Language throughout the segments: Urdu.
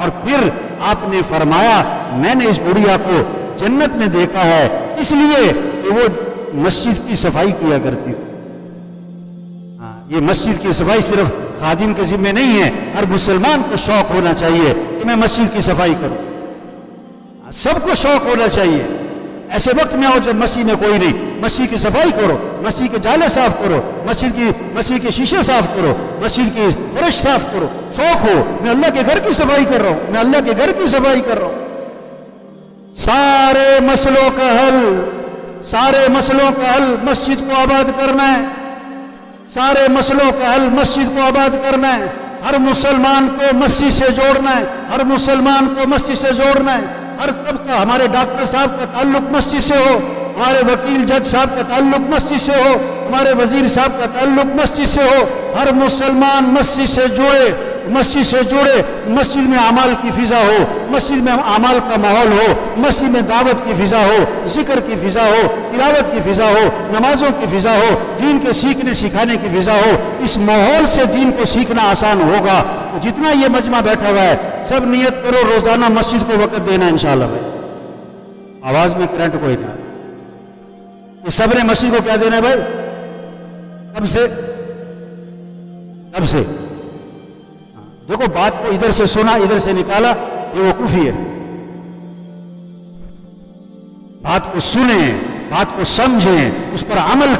اور پھر آپ نے فرمایا میں نے اس بڑھیا کو جنت میں دیکھا ہے اس لیے کہ وہ مسجد کی صفائی کیا کرتی تھی۔ یہ مسجد کی صفائی صرف خادم کے ذمہ نہیں ہے، ہر مسلمان کو شوق ہونا چاہیے کہ میں مسجد کی صفائی کروں، سب کو شوق ہونا چاہیے۔ ایسے وقت میں آؤ جب مسجد میں کوئی نہیں، مسجد کی صفائی کرو، مسجد کے جالے صاف کرو، مسجد کے شیشے صاف کرو، مسجد کی فرش صاف کرو، شوق ہو میں اللہ کے گھر کی صفائی کر رہا ہوں، میں اللہ کے گھر کی صفائی کر رہا ہوں۔ سارے مسئلوں کا حل مسجد کو آباد کرنا ہے، سارے مسئلوں کا حل مسجد کو آباد کرنا ہے، ہر مسلمان کو مسجد سے جوڑنا ہے، ہر مسلمان کو مسجد سے جوڑنا ہے، ہر طبقہ، ہمارے ڈاکٹر صاحب کا تعلق مسجد سے ہو، ہمارے وکیل جج صاحب کا تعلق مسجد سے ہو، ہمارے وزیر صاحب کا تعلق مسجد سے ہو، ہر مسلمان مسجد سے جڑے، مسجد میں اعمال کی فضا ہو، مسجد میں اعمال کا ماحول ہو، مسجد میں دعوت کی فضا ہو، ذکر کی فضا ہو، تلاوت کی فضا ہو، نمازوں کی فضا ہو، دین کے سیکھنے سکھانے کی فضا ہو۔ اس ماحول سے دین کو سیکھنا آسان ہوگا۔ تو جتنا یہ مجمع بیٹھا ہوا ہے سب نیت کرو روزانہ مسجد کو وقت دینا انشاءاللہ۔ بھائی آواز میں کرنٹ کوئی نہ، یہ سب نے مسجد کو کیا دینا ہے بھائی؟ کب سے دیکھو بات کو ادھر سے سنا ادھر سے نکالا، یہ وقوفی ہے۔ بات کو سنیں، بات کو سمجھیں، اس پر عمل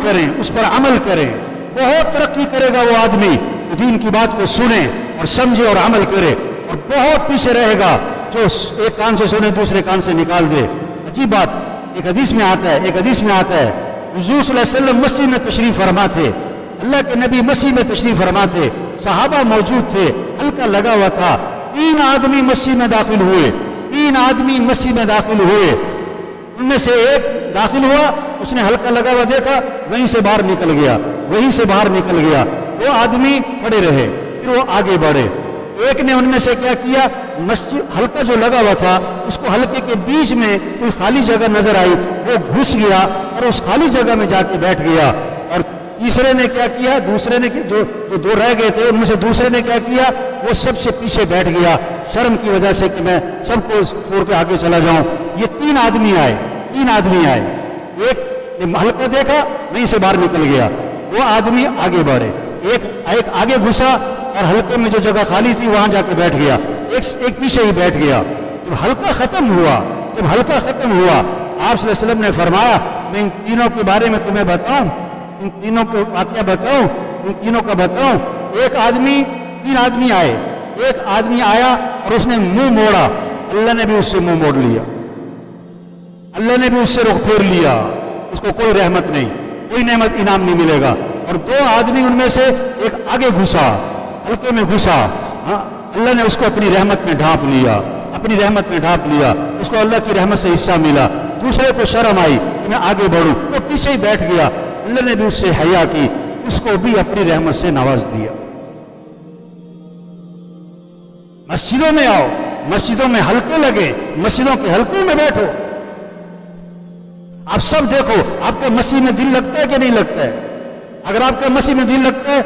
کریں، بہت ترقی کرے گا وہ آدمی جو دین کی بات کو سنے اور سمجھے اور عمل کرے، اور بہت پیچھے رہے گا جو ایک کان سے سنے دوسرے کان سے نکال دے۔ عجیب بات، ایک حدیث میں آتا ہے حضور صلی اللہ علیہ وسلم مسجد میں تشریف فرما تھے، اللہ کے نبی مسجد میں تشریف فرما تھے، صحابہ موجود تھے، حلقہ لگا ہوا تھا، 3 آدمی مسجد میں داخل ہوئے، ان میں سے ایک داخل ہوا، اس نے حلقہ لگا ہوا دیکھا، وہیں سے باہر نکل گیا، 2 آدمی کھڑے رہے، پھر وہ آگے بڑھے، ایک نے ان میں سے کیا کیا، مسجد حلقہ جو لگا ہوا تھا اس کو حلقے کے بیچ میں کوئی خالی جگہ نظر آئی، وہ گھس گیا اور اس خالی جگہ میں جا کے بیٹھ گیا، اور تیسرے نے کیا کیا، دوسرے نے جو 2 رہ گئے تھے ان میں سے دوسرے نے کیا کیا، وہ سب سے پیچھے بیٹھ گیا شرم کی وجہ سے کہ میں سب کو چھوڑ کے آگے چلا جاؤں۔ یہ 3 آدمی آئے، ایک نے حلقہ دیکھا وہیں سے باہر نکل گیا، وہ آدمی آگے بڑھے، ایک آگے گھسا اور حلقے میں جو جگہ خالی تھی وہاں جا کے بیٹھ گیا، ایک پیچھے ہی بیٹھ گیا۔ جب حلقہ ختم ہوا آپ صلی اللہ علیہ وسلم نے فرمایا میں ان تینوں کے بارے میں تمہیں بتاؤں، ان تینوں کا واقعہ بتاؤں۔ 3 آدمی آئے، ایک آدمی آیا اور اس نے منہ موڑا، اللہ نے بھی اس سے منہ موڑ لیا، اللہ نے بھی اس سے رخ پھیر لیا، اس کو کوئی رحمت نہیں، کوئی نعمت انعام نہیں ملے گا۔ اور 2 آدمی ان میں سے ایک آگے گھسا، حلقے میں گھسا، اللہ نے اس کو اپنی رحمت میں ڈھانپ لیا، اس کو اللہ کی رحمت سے حصہ ملا۔ دوسرے کو شرم آئی کہ میں آگے بڑھوں، وہ پیچھے ہی بیٹھ گیا، اللہ نے بھی اس سے حیا کی، اس کو بھی اپنی رحمت سے نواز دیا۔ مسجدوں میں آؤ، مسجدوں میں حلقے لگے، مسجدوں کے حلقوں میں بیٹھو۔ آپ سب دیکھو آپ کا مسجد میں دل لگتا ہے کہ نہیں لگتا ہے؟ اگر آپ کا مسجد میں دل لگتا ہے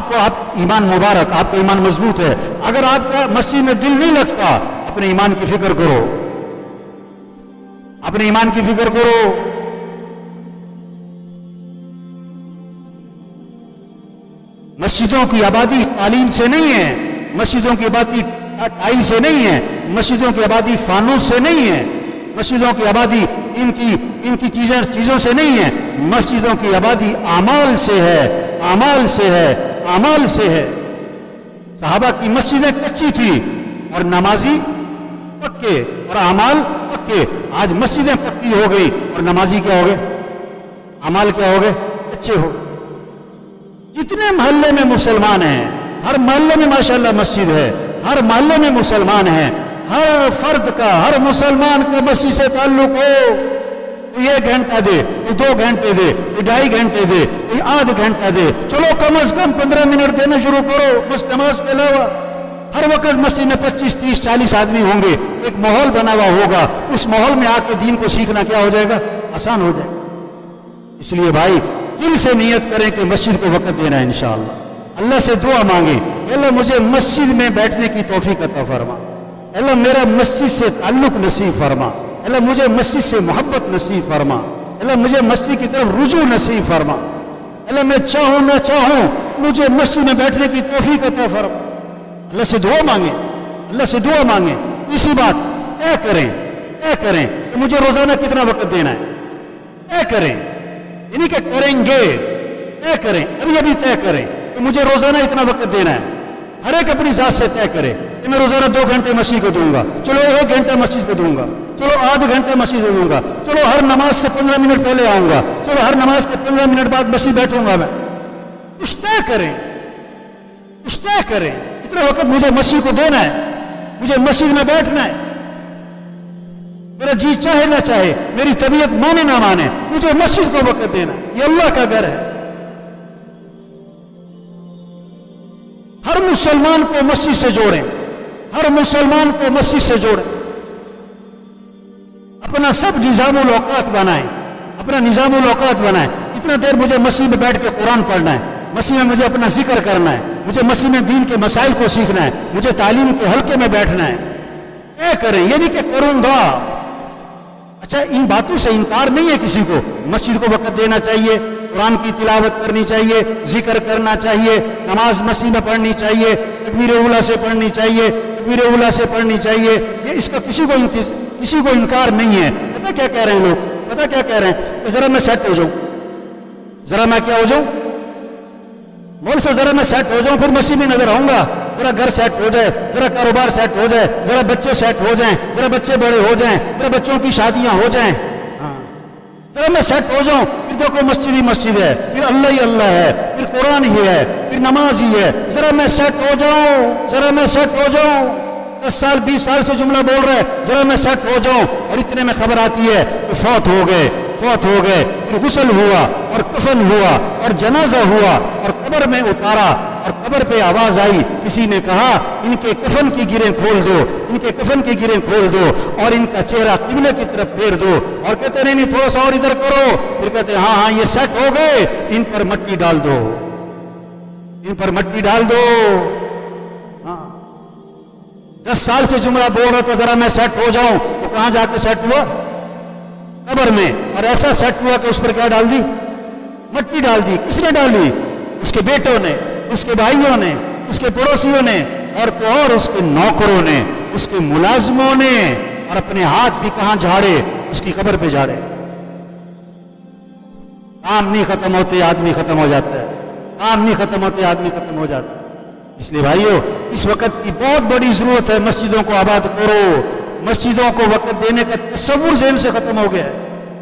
تو آپ ایمان مبارک، آپ کا ایمان مضبوط ہے۔ اگر آپ کا مسجد میں دل نہیں لگتا، اپنے ایمان کی فکر کرو، مسجدوں کی آبادی تعلیم سے نہیں ہے، مسجدوں کی آبادی ٹائل سے نہیں ہے، مسجدوں کی آبادی فانوس سے نہیں ہے، مسجدوں کی آبادی قیمتی چیزوں سے نہیں ہے، مسجدوں کی آبادی اعمال سے ہے۔ صحابہ کی مسجدیں کچی تھی اور نمازی پکے اور اعمال پکے، آج مسجدیں پکی ہو گئی اور نمازی کیا ہو گئے، اعمال کیا ہو گئے، کچے ہو۔ جتنے محلے میں مسلمان ہیں، ہر محلے میں ماشاءاللہ مسجد ہے، ہر محلے میں مسلمان ہیں، ہر فرد کا، ہر مسلمان کا مسجد سے تعلق ہو، کوئی 1 گھنٹہ دے، کوئی 2 گھنٹے دے، کوئی 2.5 گھنٹے دے، کوئی آدھ گھنٹہ دے، چلو کم از کم 15 منٹ دینا شروع کرو، بس نماز کے علاوہ۔ ہر وقت مسجد میں 25 30 40 آدمی ہوں گے، ایک ماحول بنا ہوا ہوگا، اس ماحول میں آ کے دین کو سیکھنا کیا ہو جائے گا، آسان ہو جائے گا۔ اس لیے بھائی دل سے نیت کریں کہ مسجد کو وقت دینا ہے انشاءاللہ، اللہ سے دعا مانگیں کہ اللہ مجھے مسجد میں بیٹھنے کی توفیق عطا فرما، اللہ میرا مسجد سے تعلق نصیب فرما، اللہ مجھے مسجد سے محبت نصیب فرما، اللہ مجھے مسجد کی طرف رجوع نصیب فرما، اللہ میں چاہوں نہ چاہوں مجھے مسجد میں بیٹھنے کی توفیق عطا فرما۔ اللہ سے دعا مانگیں، اللہ سے دعا مانگیں۔ اسی بات طے کریں کہ مجھے روزانہ کتنا وقت دینا ہے، طے کریں، یعنی کہ کریں گے، طے کریں، ابھی طے کریں کہ مجھے روزانہ اتنا وقت دینا ہے۔ ہر ایک اپنی ذات سے طے کرے کہ میں روزانہ 2 گھنٹے مسجد کو دوں گا، چلو 1 گھنٹہ مسجد کو دوں گا، چلو آدھ گھنٹے مسجد کو دوں گا، چلو ہر نماز سے 15 منٹ پہلے آؤں گا، چلو ہر نماز کے 15 منٹ بعد مسجد بیٹھوں گا۔ میں کچھ طے کریں، اتنا وقت مجھے مسجد کو دینا ہے، مجھے مسجد میں بیٹھنا ہے، میرا جی چاہے نہ چاہے، میری طبیعت مانے نہ مانے، مجھے مسجد کو وقت دینا ہے۔ یہ اللہ کا گھر ہے۔ ہر مسلمان کو مسجد سے جوڑیں، ہر مسلمان کو مسجد سے جوڑیں، اپنا سب نظام الاوقات بنائیں، اپنا نظام الاوقات بنائیں۔ اتنا دیر مجھے مسجد میں بیٹھ کے قرآن پڑھنا ہے، مسجد میں مجھے اپنا ذکر کرنا ہے، مجھے مسجد میں دین کے مسائل کو سیکھنا ہے، مجھے تعلیم کے حلقے میں بیٹھنا ہے۔ طے کریں، یہ نہیں کہ کروں گا۔ اچھا، ان باتوں سے انکار نہیں ہے کسی کو، مسجد کو وقت دینا چاہیے، قرآن کی تلاوت کرنی چاہیے، ذکر کرنا چاہیے، نماز مسجد میں پڑھنی چاہیے، تکبیر اولیٰ سے پڑھنی چاہیے، تکبیر اولیٰ سے پڑھنی چاہیے، یہ اس کا کسی کو انکار نہیں ہے۔ پتہ کیا کہہ رہے ہیں لوگ، پتہ کیا کہہ رہے ہیں کہ ذرا میں سیٹ ہو جاؤں، ذرا میں کیا ہو جاؤں، مول سے ذرا میں سیٹ ہو جاؤں، پھر مسجد میں نظر آؤں گا، ذرا گھر سیٹ ہو جائے، ذرا کاروبار سیٹ ہو جائے، ذرا بچے سیٹ ہو جائیں، ذرا بچے بڑے ہو جائیں، ذرا بچوں کی شادیاں ہو جائیں، ذرا میں سیٹ ہو جاؤں، پھر دیکھو مسجد ہی مسجد ہے، پھر اللہ ہی اللہ ہے، پھر قرآن ہی ہے، پھر نماز ہی ہے، ذرا میں سیٹ ہو جاؤں، ذرا میں سیٹ ہو جاؤں۔ 10 سال 20 سال سے جملہ بول رہے، ذرا میں سیٹ ہو جاؤں، اور اتنے میں خبر آتی ہے کہ فوت ہو گئے، پھر غسل ہوا اور کفن ہوا اور جنازہ ہوا اور قبر میں اتارا، اور قبر پہ آواز آئی، کسی نے کہا ان کے کفن کی گریں کھول دو، ان کے کفن کی گریں کھول دو، اور ان کا چہرہ قبلے کی طرف پھیر دو، اور کہتے نہیں تھوڑا سا اور ادھر کرو، پھر کہتے ہاں یہ سیٹ ہو گئے، ان پر مٹی ڈال دو، ان پر مٹی ڈال دو۔ 10 سال سے جملہ بول رہا تو ذرا میں سیٹ ہو جاؤں، تو کہاں جا کے سیٹ ہوا؟ قبر میں۔ اور ایسا سیٹ ہوا کہ اس پر کیا ڈال دی؟ مٹی ڈال دی۔ کس نے ڈالی؟ اس کے بیٹوں نے، اس کے بھائیوں نے، اس کے پڑوسیوں نے، اور تو اور اس کے نوکروں نے، اس کے ملازموں نے، اور اپنے ہاتھ بھی کہاں جھاڑے؟ اس کی قبر پہ جھاڑے۔ کام نہیں ختم ہوتے آدمی ختم ہو جاتا ہے، کام نہیں ختم ہوتے آدمی ختم ہو جاتا ہے۔ اس لیے بھائیو، اس وقت کی بہت بڑی ضرورت ہے، مسجدوں کو آباد کرو۔ مسجدوں کو وقت دینے کا تصور ذہن سے ختم ہو گیا ہے۔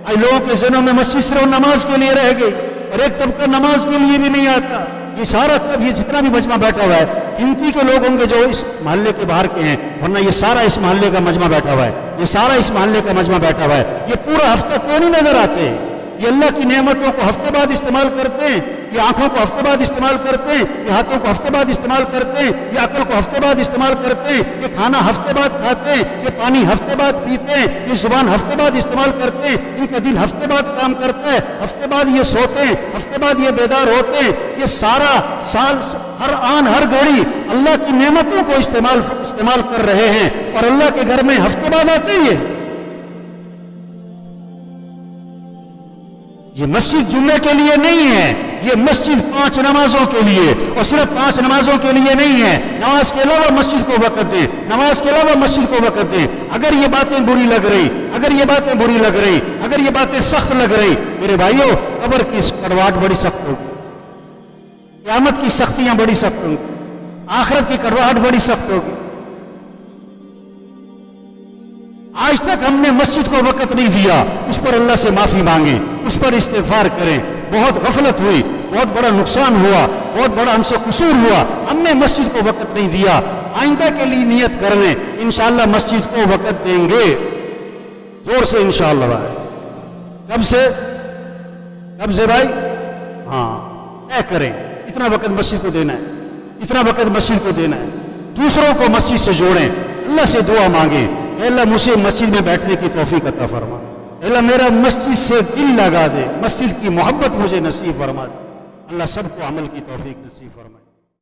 آج لوگوں کے ذہنوں میں مسجد صرف نماز کے لیے رہ گئی، اور ایک طبقہ نماز کے لیے بھی نہیں آتا۔ یہ سارا یہ جتنا بھی مجمع بیٹھا ہوا ہے، گنتی کے لوگ ہوں گے جو اس محلے کے باہر کے ہیں، ورنہ یہ سارا اس محلے کا مجمع بیٹھا ہوا ہے، یہ سارا اس محلے کا مجمع بیٹھا ہوا ہے۔ یہ پورا ہفتہ کیوں نہیں نظر آتے؟ یہ اللہ کی نعمتوں کو ہفتے بعد استعمال کرتے ہیں، یہ آنکھوں کو ہفتے بعد استعمال کرتے ہیں، یہ ہاتھوں کو ہفتے بعد استعمال کرتے ہیں، یہ عقل کو ہفتے بعد استعمال کرتے ہیں، یہ کھانا ہفتے بعد کھاتے ہیں، یہ پانی ہفتے بعد پیتے ہیں، یہ زبان ہفتے بعد استعمال کرتے ہیں، ان کا دل ہفتے بعد کام کرتا ہے، ہفتے بعد یہ سوتے ہیں، ہفتے بعد یہ بیدار ہوتے ہیں۔ یہ سارا سال، ہر آن ہر گھڑی اللہ کی نعمتوں کو استعمال کر رہے ہیں، اور اللہ کے گھر میں ہفتے بعد آتے ہی ہے۔ یہ مسجد جمعے کے لیے نہیں ہے، یہ مسجد 5 نمازوں کے لیے، اور صرف 5 نمازوں کے لیے نہیں ہے۔ نماز کے علاوہ مسجد کو وقت دیں، نماز کے علاوہ مسجد کو وقت دیں۔ اگر یہ باتیں بری لگ رہی، اگر یہ باتیں بری لگ رہی، اگر یہ باتیں سخت لگ رہی، میرے بھائیوں، قبر کی کڑواہٹ بڑی سخت ہوگی، قیامت کی سختیاں بڑی سخت ہوں گی، آخرت کی کڑواہٹ بڑی سخت ہوگی۔ آج تک ہم نے مسجد کو وقت نہیں دیا، اس پر اللہ سے معافی مانگیں، اس پر استغفار کریں۔ بہت غفلت ہوئی، بہت بڑا نقصان ہوا، بہت بڑا ہم سے قصور ہوا، ہم نے مسجد کو وقت نہیں دیا۔ آئندہ کے لیے نیت کر لیں، انشاءاللہ مسجد کو وقت دیں گے، زور سے انشاءاللہ بھائی۔ کب سے بھائی؟ ہاں، طے کریں، اتنا وقت مسجد کو دینا ہے، اتنا وقت مسجد کو دینا ہے۔ دوسروں کو مسجد سے جوڑیں، اللہ سے دعا مانگیں، اے اللہ مجھے مسجد میں بیٹھنے کی توفیق عطا فرما، اے اللہ میرا مسجد سے دل لگا دے، مسجد کی محبت مجھے نصیب فرما دے۔ اللہ سب کو عمل کی توفیق نصیب فرمائے۔